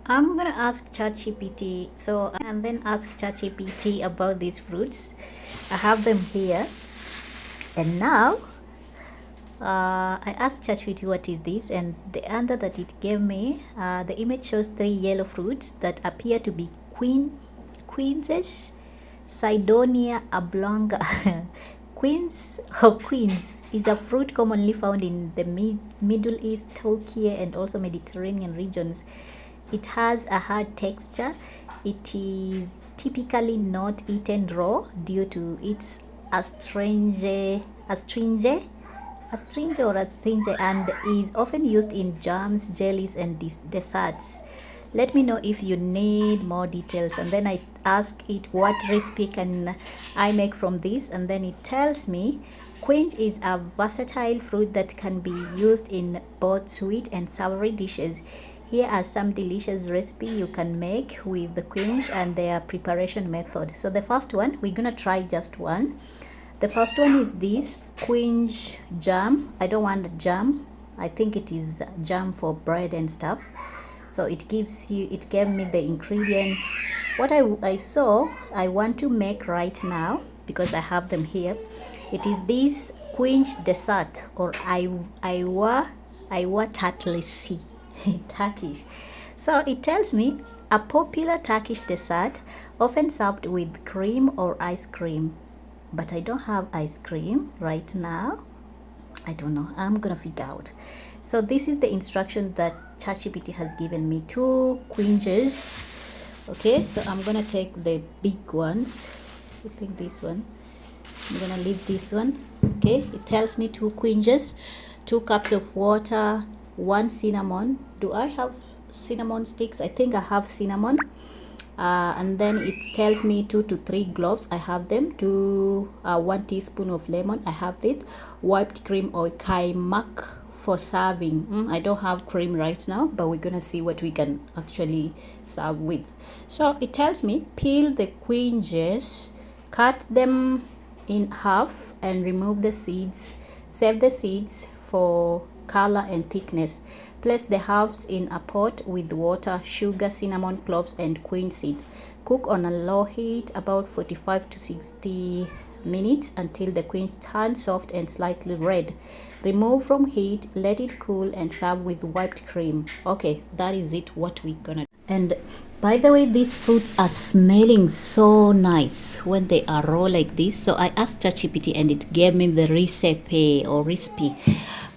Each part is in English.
I'm gonna ask ChatGPT. So and then ask ChatGPT about these fruits. I have them here, and now I asked ChatGPT what is this, and the answer that it gave me, the image shows three yellow fruits that appear to be quinces, Sidonia oblonga. Quince is a fruit commonly found in the Middle East, Turkey, and also Mediterranean regions. It has a hard texture. It is typically not eaten raw due to its astringent and is often used in jams, jellies, and desserts. Let me know if you need more details. And then I ask it what recipe can I make from this, and then it tells me quince is a versatile fruit that can be used in both sweet and savory dishes. Here are some delicious recipes you can make with the quince and their preparation method. So the first one, we're gonna try just one. The first one is this quince jam. I don't want jam. I think it is jam for bread and stuff. So it gave me the ingredients. What I saw, I want to make right now because I have them here. It is this quince dessert or Ayva tatlisi, Turkish. So it tells me a popular Turkish dessert often served with cream or ice cream. But I don't have ice cream right now. I don't know. I'm gonna figure out. So this is the instruction that ChatGPT has given me. Two quinces. Okay, so I'm gonna take the big ones. I think this one. I'm gonna leave this one. Okay, it tells me two quinces, 2 cups of water, one cinnamon. Do I have cinnamon sticks? I think I have cinnamon. And then it tells me 2 to 3 cloves. I have them. 1 teaspoon of lemon. I have it. Whipped cream or kaimak for serving. I don't have cream right now, but we're gonna see what we can actually serve with. So it tells me peel the quinces, cut them in half, and remove the seeds. Save the seeds for color and thickness. Place the halves in a pot with water, sugar, cinnamon, cloves, and quince seed. Cook on a low heat about 45 to 60 minutes until the quince turns soft and slightly red. Remove from heat, let it cool, and serve with whipped cream. Okay, that is it, what we're gonna do. And by the way, these fruits are smelling so nice when they are raw like this. So I asked ChatGPT and it gave me the recipe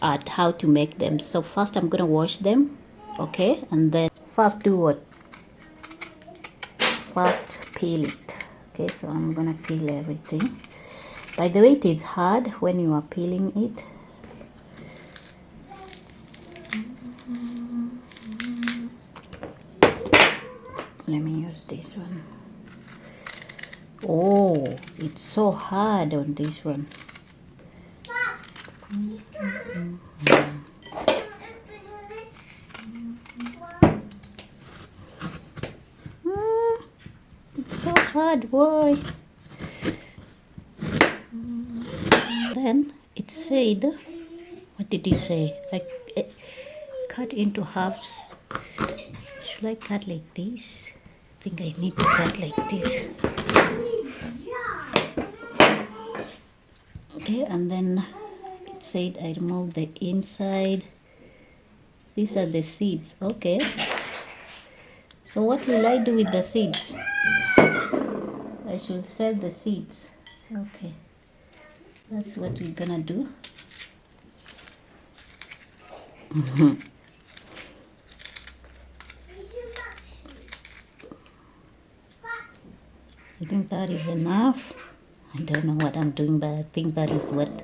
at how to make them. So first I'm gonna wash them, okay, and then first do what? First peel it. Okay, so I'm gonna peel everything. By the way, it is hard when you are peeling it. Let me use this one. Oh, it's so hard on this one. It's so hard, boy. Then it said, what did it say? I cut into halves. Should I cut like this? I think I need to cut like this. Okay, and then it said I remove the inside. These are the seeds. Okay. So what will I do with the seeds? I should sell the seeds. Okay. That's what we're gonna do. I think that is enough. I don't know what I'm doing, but I think that is what.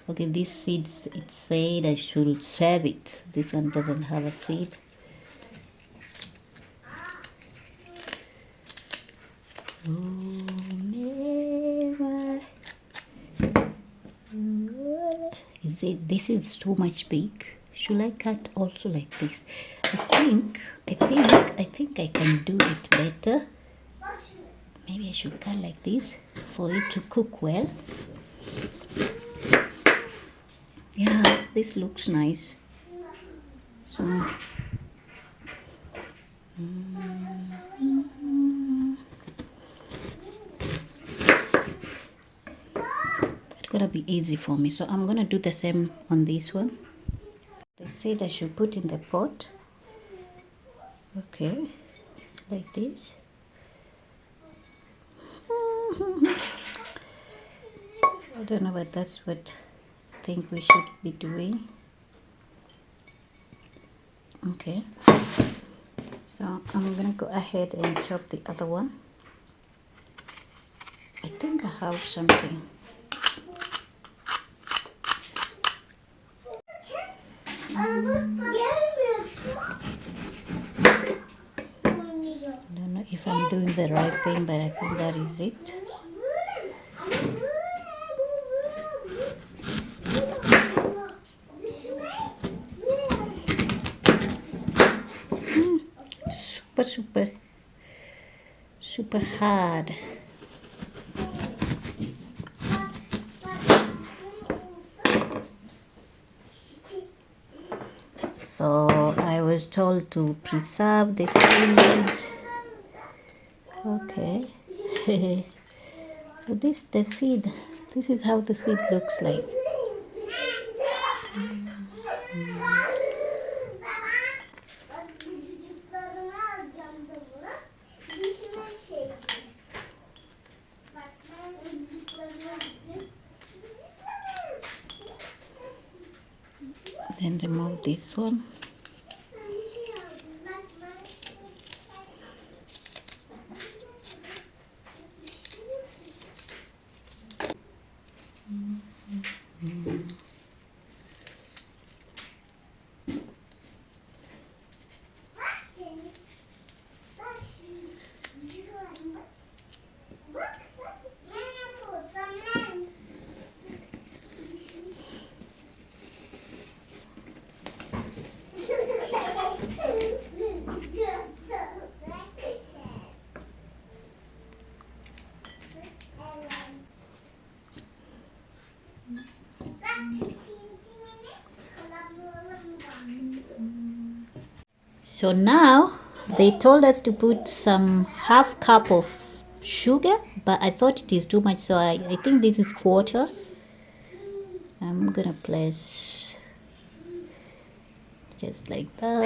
Okay, these seeds, it said I should save it. This one doesn't have a seed. This is too much big. Should I cut also like this? I think I can do it better. Maybe I should cut like this for it to cook well. Yeah, this looks nice. So It's gonna be easy for me, so I'm gonna do the same on this one. They said I should put in the pot. Okay, like this. I don't know, but that's what I think we should be doing. Okay, so I'm gonna go ahead and chop the other one. I think I have something. I don't know if I'm doing the right thing, but I think that is it. Super hard. So I was told to preserve the seeds. Okay. So the seed. This is how the seed looks like. Then remove this one. So now they told us to put some half cup of sugar, but I thought it is too much, so I think this is quarter. I'm gonna place just like that.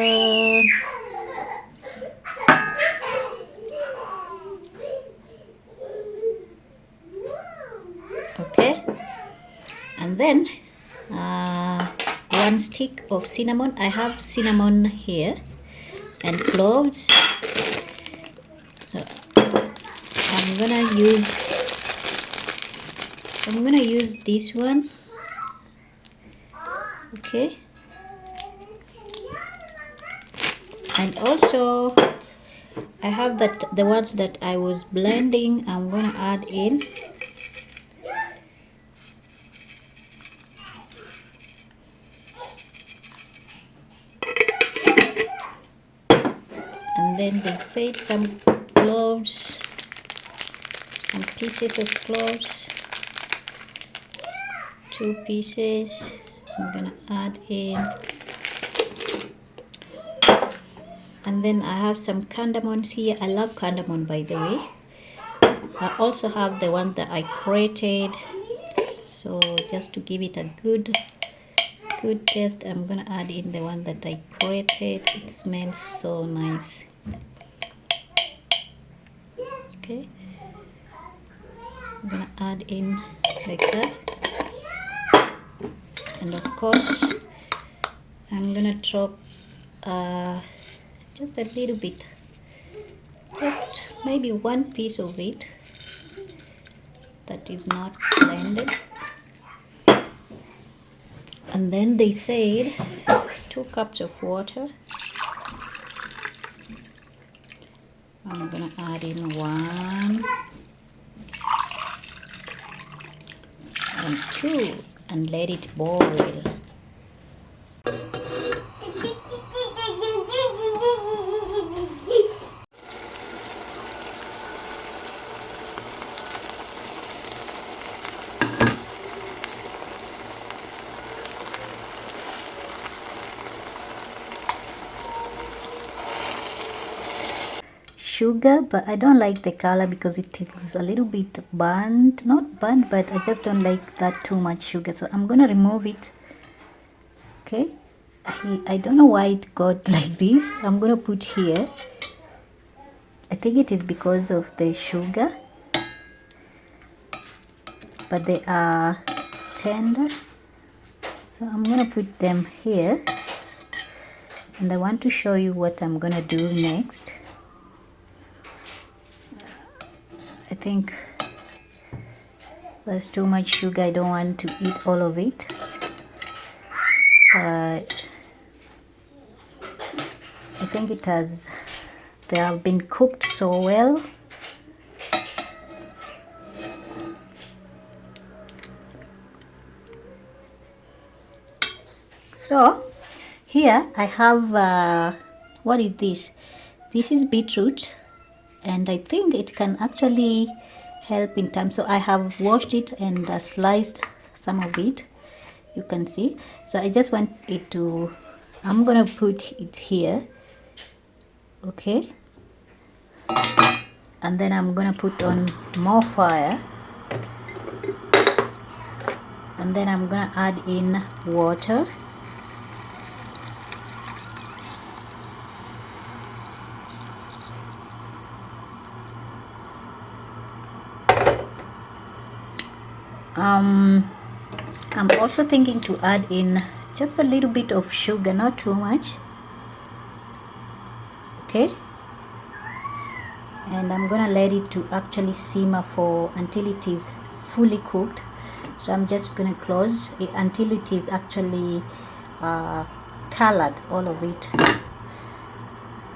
Okay, and then 1 stick of cinnamon. I have cinnamon here and cloves. So I'm gonna use this one. Okay, and also I have the ones that I was blending. I'm gonna add in. And then they said some cloves, some pieces of cloves, 2 pieces. I'm gonna add in. And then I have some cardamoms here. I love cardamom, by the way. I also have the one that I grated, so just to give it a good taste, I'm gonna add in the one that I grated. It smells so nice. Okay, I'm gonna add in like that, and of course I'm gonna drop just a little bit, just maybe 1 piece of it that is not blended. And then they said 2 cups of water. I'm gonna add in 1 and 2 and let it boil. sugar, but I don't like the color because it is a little bit burnt. Not burnt, but I just don't like that too much sugar. So I'm gonna remove it. Okay, I don't know why it got like this. I'm gonna put here. I think it is because of the sugar, but they are tender. So I'm gonna put them here, and I want to show you what I'm gonna do next. I think there's too much sugar. I don't want to eat all of it. I think they have been cooked so well. So here I have, what is this? This is beetroot, and I think it can actually help in time. So I have washed it and sliced some of it, you can see. So I just want it to, I'm gonna put it here, okay, and then I'm gonna put on more fire, and then I'm gonna add in water. I'm also thinking to add in just a little bit of sugar, not too much, okay, and I'm gonna let it to actually simmer for until it is fully cooked. So I'm just gonna close it until it is actually colored, all of it.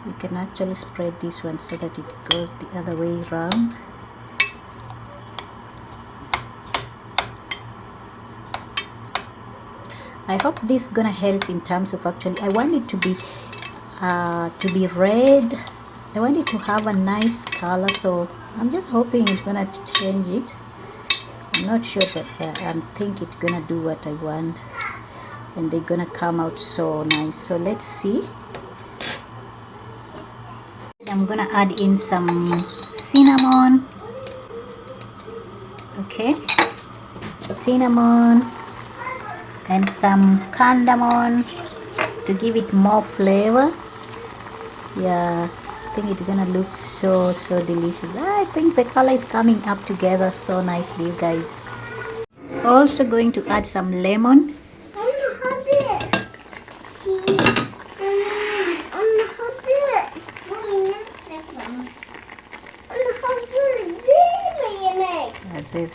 You can actually spread this one so that it goes the other way around. I hope this is gonna help in terms of actually, I want it to be red. I want it to have a nice color, so I'm just hoping it's gonna change it. I'm not sure that I think it's gonna do what I want, and they're gonna come out so nice. So let's see. I'm gonna add in some cinnamon, okay, cinnamon, and some cardamom to give it more flavor. Yeah, I think it's gonna look so delicious. I think the color is coming up together so nicely, you guys. Also going to add some lemon. That's it.